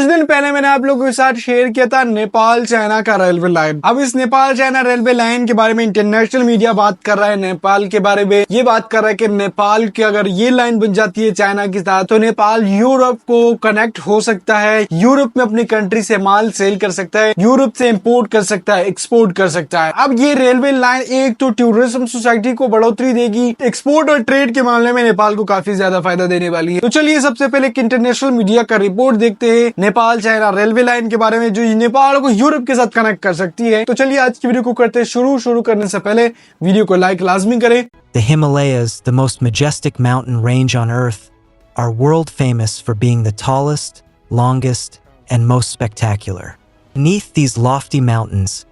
दिन पहले मैंने आप लोगों के साथ शेयर किया था नेपाल चाइना का रेलवे लाइन। अब इस नेपाल चाइना रेलवे लाइन के बारे में इंटरनेशनल मीडिया बात कर रहा है, नेपाल के बारे में ये बात कर रहा है कि नेपाल की अगर ये लाइन बन जाती है चाइना के साथ तो नेपाल यूरोप को कनेक्ट हो सकता है, यूरोप में अपनी कंट्री से माल सेल कर सकता है, यूरोप से इंपोर्ट कर सकता है, एक्सपोर्ट कर सकता है। अब ये रेलवे लाइन एक तो टूरिज्म सोसाइटी को बढ़ोतरी देगी, एक्सपोर्ट और ट्रेड के मामले में नेपाल को काफी ज्यादा फायदा देने वाली है। तो चलिए सबसे पहले एक इंटरनेशनल मीडिया का रिपोर्ट देखते हैं नेपाल चाइना रेलवे लाइन के बारे में, जो नेपाल को यूरोप के साथ कनेक्ट कर सकती है। तो चलिए आज की वीडियो को करते हैं शुरू करने से पहले वीडियो को लाइक लाजमी करें। The Himalayas, the most majestic mountain range on Earth, are world famous for being the tallest, longest, and most spectacular. Beneath these lofty mountains,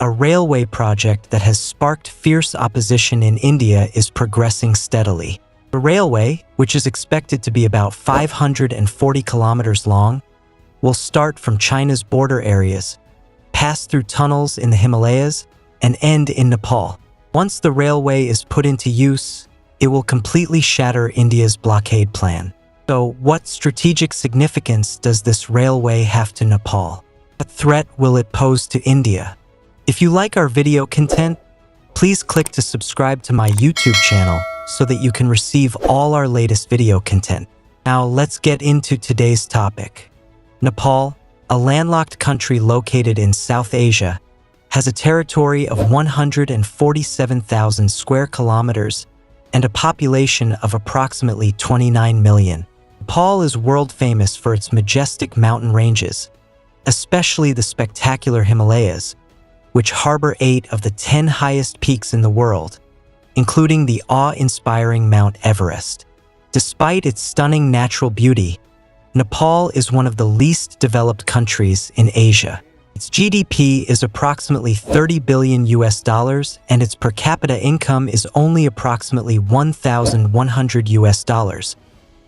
a railway project that has sparked fierce opposition in India is progressing steadily. The railway, which is expected to be about 540 kilometers long, will start from China's border areas, pass through tunnels in the Himalayas, and end in Nepal. Once the railway is put into use, it will completely shatter India's blockade plan. So, what strategic significance does this railway have to Nepal? What threat will it pose to India? If you like our video content, please click to subscribe to my YouTube channel so that you can receive all our latest video content. Now, let's get into today's topic. Nepal, a landlocked country located in South Asia, has a territory of 147,000 square kilometers and a population of approximately 29 million. Nepal is world famous for its majestic mountain ranges, especially the spectacular Himalayas, which harbor 8 of the 10 highest peaks in the world, including the awe-inspiring Mount Everest. Despite its stunning natural beauty, Nepal is one of the least developed countries in Asia. Its GDP is approximately 30 billion US dollars, and its per capita income is only approximately 1,100 US dollars,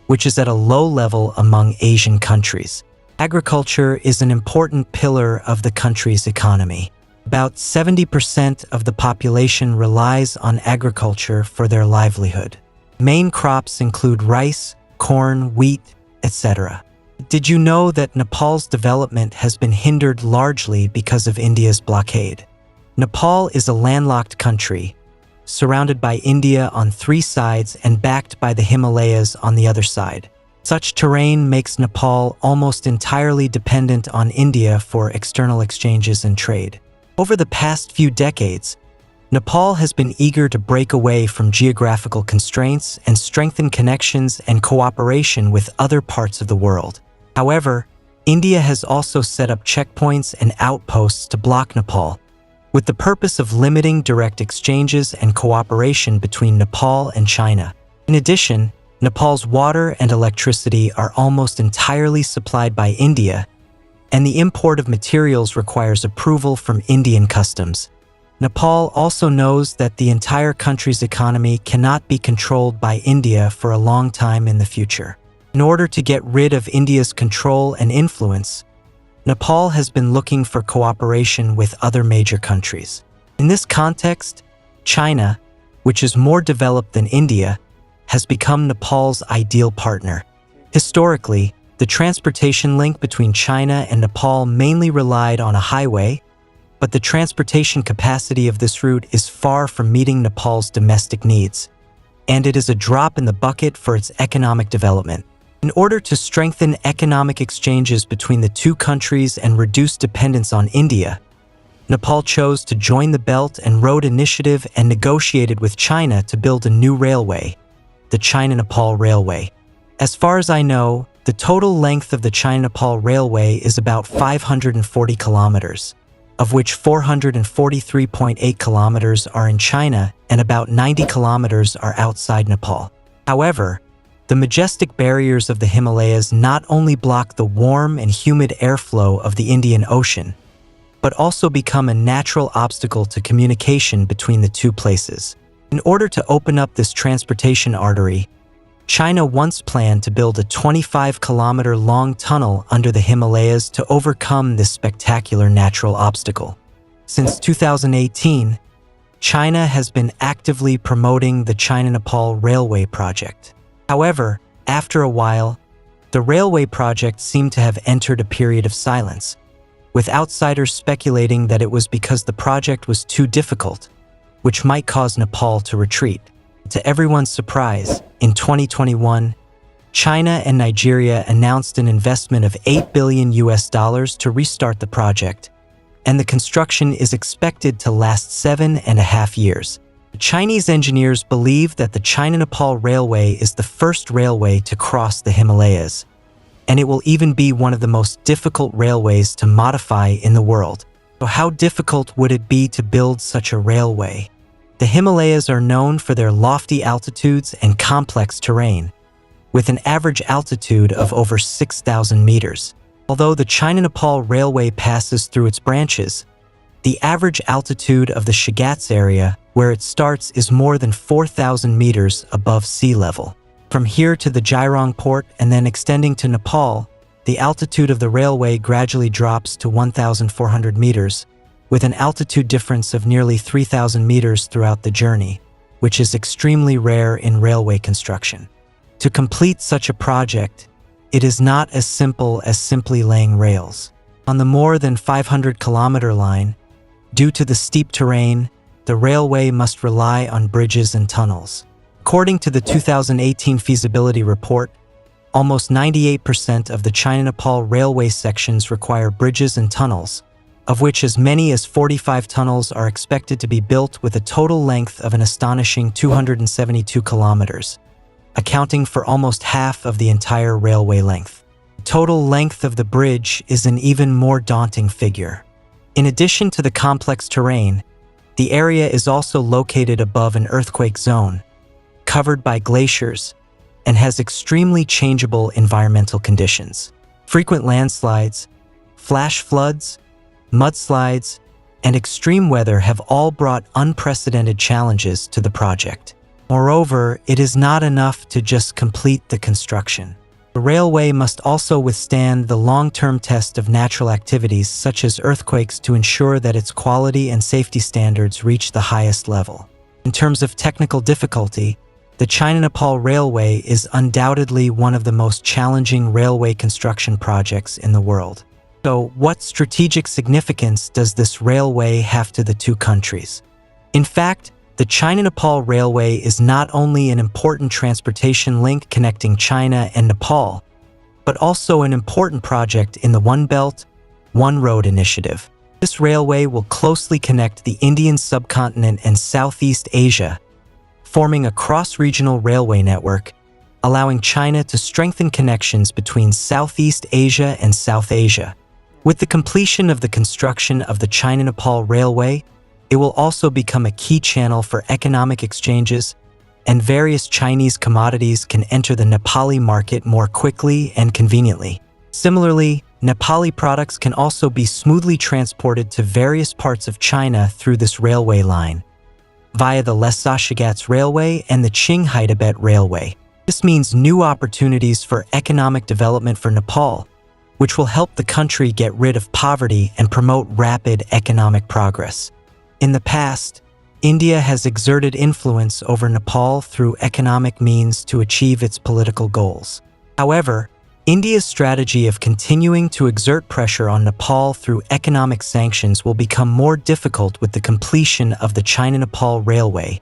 which is at a low level among Asian countries. Agriculture is an important pillar of the country's economy. About 70% of the population relies on agriculture for their livelihood. Main crops include rice, corn, wheat, etc. Did you know that Nepal's development has been hindered largely because of India's blockade? Nepal is a landlocked country, surrounded by India on 3 sides and backed by the Himalayas on the other side. Such terrain makes Nepal almost entirely dependent on India for external exchanges and trade. Over the past few decades, Nepal has been eager to break away from geographical constraints and strengthen connections and cooperation with other parts of the world. However, India has also set up checkpoints and outposts to block Nepal, with the purpose of limiting direct exchanges and cooperation between Nepal and China. In addition, Nepal's water and electricity are almost entirely supplied by India, and the import of materials requires approval from Indian customs. Nepal also knows that the entire country's economy cannot be controlled by India for a long time in the future. In order to get rid of India's control and influence, Nepal has been looking for cooperation with other major countries. In this context, China, which is more developed than India, has become Nepal's ideal partner. Historically, the transportation link between China and Nepal mainly relied on a highway, but the transportation capacity of this route is far from meeting Nepal's domestic needs, and it is a drop in the bucket for its economic development. In order to strengthen economic exchanges between the two countries and reduce dependence on India, Nepal chose to join the Belt and Road Initiative and negotiated with China to build a new railway, the China-Nepal Railway. As far as I know, the total length of the China-Nepal Railway is about 540 kilometers, of which 443.8 kilometers are in China and about 90 kilometers are outside Nepal. However, the majestic barriers of the Himalayas not only block the warm and humid airflow of the Indian Ocean, but also become a natural obstacle to communication between the two places. In order to open up this transportation artery, China once planned to build a 25-kilometer-long tunnel under the Himalayas to overcome this spectacular natural obstacle. Since 2018, China has been actively promoting the China-Nepal Railway project. However, after a while, the railway project seemed to have entered a period of silence, with outsiders speculating that it was because the project was too difficult, which might cause Nepal to retreat. To everyone's surprise, in 2021, China and Nigeria announced an investment of $8 billion to restart the project, and the construction is expected to last 7.5 years. The Chinese engineers believe that the China-Nepal Railway is the first railway to cross the Himalayas, and it will even be one of the most difficult railways to modify in the world. So how difficult would it be to build such a railway? The Himalayas are known for their lofty altitudes and complex terrain, with an average altitude of over 6,000 meters. Although the China-Nepal Railway passes through its branches, the average altitude of the Shigats area, where it starts, is more than 4,000 meters above sea level. From here to the Jirong port and then extending to Nepal, the altitude of the railway gradually drops to 1,400 meters, with an altitude difference of nearly 3,000 meters throughout the journey, which is extremely rare in railway construction. To complete such a project, it is not as simple as simply laying rails. On the more than 500-kilometer line, due to the steep terrain, the railway must rely on bridges and tunnels. According to the 2018 feasibility report, almost 98% of the China-Nepal railway sections require bridges and tunnels, of which as many as 45 tunnels are expected to be built with a total length of an astonishing 272 kilometers, accounting for almost half of the entire railway length. The total length of the bridge is an even more daunting figure. In addition to the complex terrain, the area is also located above an earthquake zone, covered by glaciers, and has extremely changeable environmental conditions. Frequent landslides, flash floods, mudslides, and extreme weather have all brought unprecedented challenges to the project. Moreover, it is not enough to just complete the construction. The railway must also withstand the long-term test of natural activities such as earthquakes to ensure that its quality and safety standards reach the highest level. In terms of technical difficulty, the China-Nepal Railway is undoubtedly one of the most challenging railway construction projects in the world. So, what strategic significance does this railway have to the two countries? In fact, the China-Nepal Railway is not only an important transportation link connecting China and Nepal, but also an important project in the One Belt, One Road initiative. This railway will closely connect the Indian subcontinent and Southeast Asia, forming a cross-regional railway network, allowing China to strengthen connections between Southeast Asia and South Asia. With the completion of the construction of the China-Nepal Railway, it will also become a key channel for economic exchanges, and various Chinese commodities can enter the Nepali market more quickly and conveniently. Similarly, Nepali products can also be smoothly transported to various parts of China through this railway line, via the Lhasa-Shigats Railway and the Qinghai-Tibet Railway. This means new opportunities for economic development for Nepal, which will help the country get rid of poverty and promote rapid economic progress. In the past, India has exerted influence over Nepal through economic means to achieve its political goals. However, India's strategy of continuing to exert pressure on Nepal through economic sanctions will become more difficult with the completion of the China-Nepal Railway,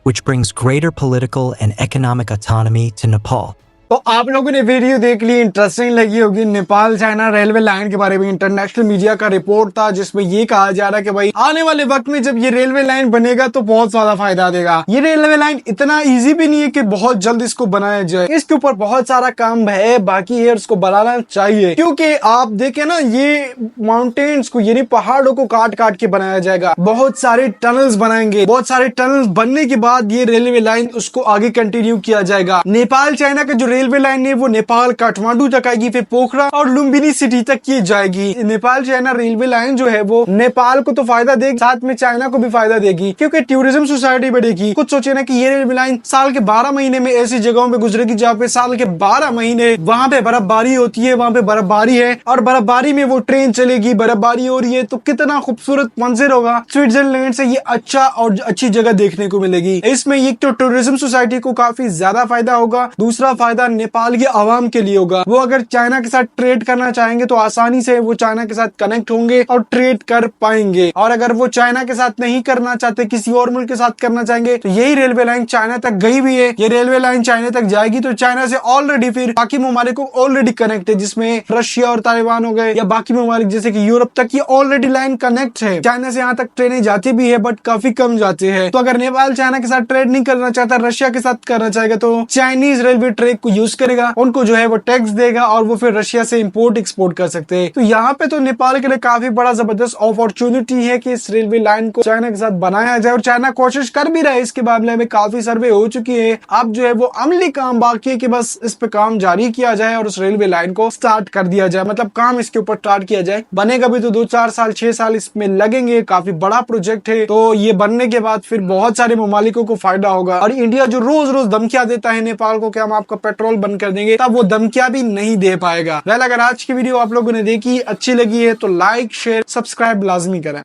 which brings greater political and economic autonomy to Nepal. तो आप लोगों ने video देख ली, interesting लगी होगी। Nepal China railway line के बारे में इंटरनेशनल मीडिया का रिपोर्ट था, जिसमें ये कहा जा रहा है कि भाई आने वाले वक्त में जब ये रेलवे लाइन बनेगा तो बहुत ज्यादा फायदा देगा। ये रेलवे लाइन इतना इजी भी नहीं है कि बहुत जल्द इसको बनाया जाए, इसके ऊपर बहुत सारा काम है बाकी है, उसको बनाना चाहिए। क्योंकि आप देखें ना, ये माउंटेन्स को यानी पहाड़ों को काट काट के बनाया जाएगा, बहुत सारे टनल्स बनाएंगे, बहुत सारे टनल्स बनने के बाद ये रेलवे लाइन उसको आगे कंटिन्यू किया जाएगा। नेपाल चाइना का जो रेलवे लाइन है वो नेपाल काठमांडू तक आएगी, फिर पोखरा और लुम्बिनी सिटी तक की जाएगी। नेपाल चाइना रेलवे लाइन जो है वो नेपाल को तो फायदा देगी, साथ में चाइना को भी फायदा देगी, क्योंकि टूरिज्म सोसाइटी बढ़ेगी। कुछ सोचे ना कि ये रेलवे लाइन साल के 12 महीने में ऐसी जगहों पे गुजरेगी जहाँ पे साल के 12 महीने वहां पे बर्फबारी होती है, वहां पे बर्फबारी है और बर्फबारी में वो ट्रेन चलेगी, बर्फबारी हो रही है, तो कितना खूबसूरत मंजर होगा। स्विट्जरलैंड से ये अच्छा और अच्छी जगह देखने को मिलेगी। इसमें एक तो टूरिज्म सोसाइटी को काफी ज्यादा फायदा होगा, दूसरा फायदा नेपाल के आवाम के लिए होगा। वो अगर चाइना के साथ ट्रेड करना चाहेंगे तो आसानी से वो चाइना के साथ कनेक्ट होंगे और ट्रेड कर पाएंगे, और अगर वो चाइना के साथ नहीं करना चाहते, किसी और मुल्क के साथ करना चाहेंगे, तो यही रेलवे लाइन चाइना तक गई भी है। ये रेलवे लाइन चाइना तक जाएगी तो चाइना से ऑलरेडी फिर बाकी ममालिक को ऑलरेडी कनेक्ट है, जिसमें रशिया और ताइवान हो गए या बाकी ममालिक जैसे कि यूरोप तक ये ऑलरेडी लाइन कनेक्ट है। चाइना से यहाँ तक ट्रेनें जाती भी है बट काफी कम जाती है। तो अगर नेपाल चाइना के साथ ट्रेड नहीं करना चाहता, रशिया के साथ करना चाहेगा, तो चाइनीज रेलवे ट्रैक को यूज करेगा, उनको जो है वो टैक्स देगा और वो फिर रशिया से इंपोर्ट एक्सपोर्ट कर सकते हैं। तो यहाँ पे तो नेपाल के लिए काफी बड़ा जबरदस्त अपॉर्चुनिटी है कि इस रेलवे लाइन को चाइना के साथ बनाया जाए, और चाइना कोशिश कर भी रहा है। इसके मामले में काफी सर्वे हो चुकी है, अब जो है वो अमली काम बाकी है कि बस इस पे काम जारी किया जाए और उस रेलवे लाइन को स्टार्ट कर दिया जाए, मतलब काम इसके ऊपर स्टार्ट किया जाए। बनेगा भी तो 2-4 साल 6 साल इसमें लगेंगे, काफी बड़ा प्रोजेक्ट है। तो ये बनने के बाद फिर बहुत सारे ममालिकों को फायदा होगा। और इंडिया जो रोज रोज धमकियां देता है नेपाल को कि हम आपका पेट्रोल बंद कर देंगे, तब वो धमकियां भी नहीं दे पाएगा। वेल, अगर आज की वीडियो आप लोगों ने देखी अच्छी लगी है तो लाइक शेयर सब्सक्राइब लाजमी करें।